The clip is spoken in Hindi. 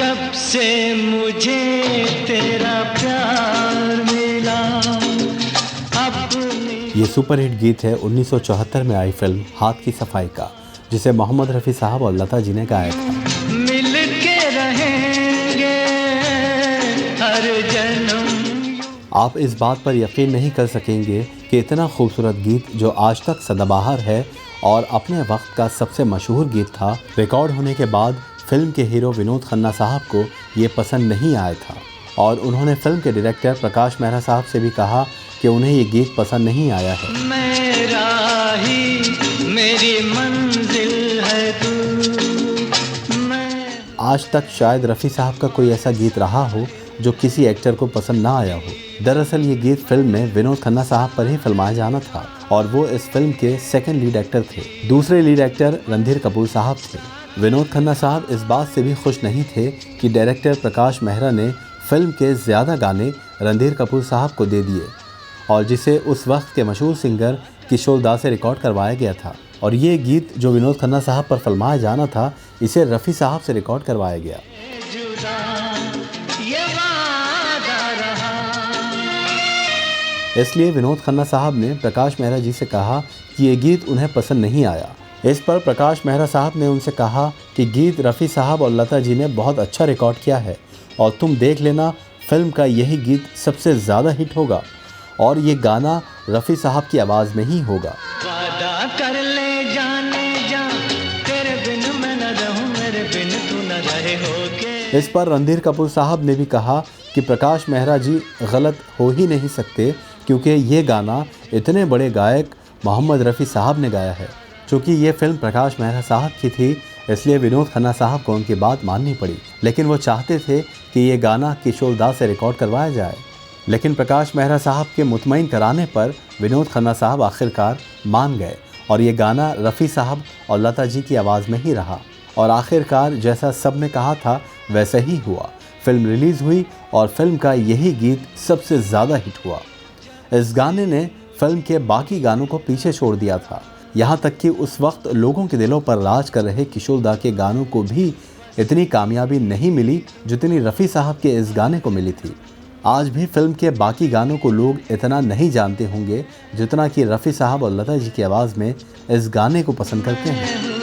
जब से मुझे तेरा प्यार मिला। ये सुपरहिट गीत है 1974 में आई फिल्म हाथ की सफाई का, जिसे मोहम्मद रफ़ी साहब और लता जी ने गाया था। मिल के रहेंगे हर जन्म। आप इस बात पर यकीन नहीं कर सकेंगे कि इतना खूबसूरत गीत जो आज तक सदाबहार है और अपने वक्त का सबसे मशहूर गीत था, रिकॉर्ड होने के बाद फिल्म के हीरो विनोद खन्ना साहब को ये पसंद नहीं आया था और उन्होंने फिल्म के डायरेक्टर प्रकाश मेहरा साहब से भी कहा कि उन्हें ये गीत पसंद नहीं आया है। मेरा ही मेरी मंजिल है तू। आज तक शायद रफ़ी साहब का कोई ऐसा गीत रहा हो जो किसी एक्टर को पसंद ना आया हो। दरअसल ये गीत फिल्म में विनोद खन्ना साहब पर ही फिल्माया जाना था और वो इस फिल्म के सेकंड लीड एक्टर थे। दूसरे लीड एक्टर रणधीर कपूर साहब थे। विनोद खन्ना साहब इस बात से भी खुश नहीं थे कि डायरेक्टर प्रकाश मेहरा ने फिल्म के ज़्यादा गाने रणधीर कपूर साहब को दे दिए और जिसे उस वक्त के मशहूर सिंगर किशोर दा से रिकॉर्ड करवाया गया था। और ये गीत जो विनोद खन्ना साहब पर फिल्माया जाना था, इसे रफ़ी साहब से रिकॉर्ड करवाया गया। इसलिए विनोद खन्ना साहब ने प्रकाश मेहरा जी से कहा कि ये गीत उन्हें पसंद नहीं आया। इस पर प्रकाश मेहरा साहब ने उनसे कहा कि गीत रफ़ी साहब और लता जी ने बहुत अच्छा रिकॉर्ड किया है और तुम देख लेना, फिल्म का यही गीत सबसे ज़्यादा हिट होगा और ये गाना रफ़ी साहब की आवाज़ में ही होगा। वादा कर ले जाने जा, तेरे बिन मैं न रहूं, मेरे बिन तू न रहे होके। इस पर रणधीर कपूर साहब ने भी कहा कि प्रकाश मेहरा जी गलत हो ही नहीं सकते क्योंकि ये गाना इतने बड़े गायक मोहम्मद रफ़ी साहब ने गाया है। चूँकि ये फिल्म प्रकाश मेहरा साहब की थी, इसलिए विनोद खन्ना साहब को उनकी बात माननी पड़ी, लेकिन वो चाहते थे कि ये गाना किशोर दा से रिकॉर्ड करवाया जाए। लेकिन प्रकाश मेहरा साहब के मुतमईन कराने पर विनोद खन्ना साहब आखिरकार मान गए और ये गाना रफ़ी साहब और लता जी की आवाज़ में ही रहा और आखिरकार जैसा सब ने कहा था वैसा ही हुआ। फिल्म रिलीज़ हुई और फिल्म का यही गीत सबसे ज़्यादा हिट हुआ। इस गाने ने फिल्म के बाकी गानों को पीछे छोड़ दिया था, यहाँ तक कि उस वक्त लोगों के दिलों पर राज कर रहे किशोर दा के गानों को भी इतनी कामयाबी नहीं मिली जितनी रफ़ी साहब के इस गाने को मिली थी। आज भी फिल्म के बाकी गानों को लोग इतना नहीं जानते होंगे जितना कि रफ़ी साहब और लता जी की आवाज़ में इस गाने को पसंद करते हैं।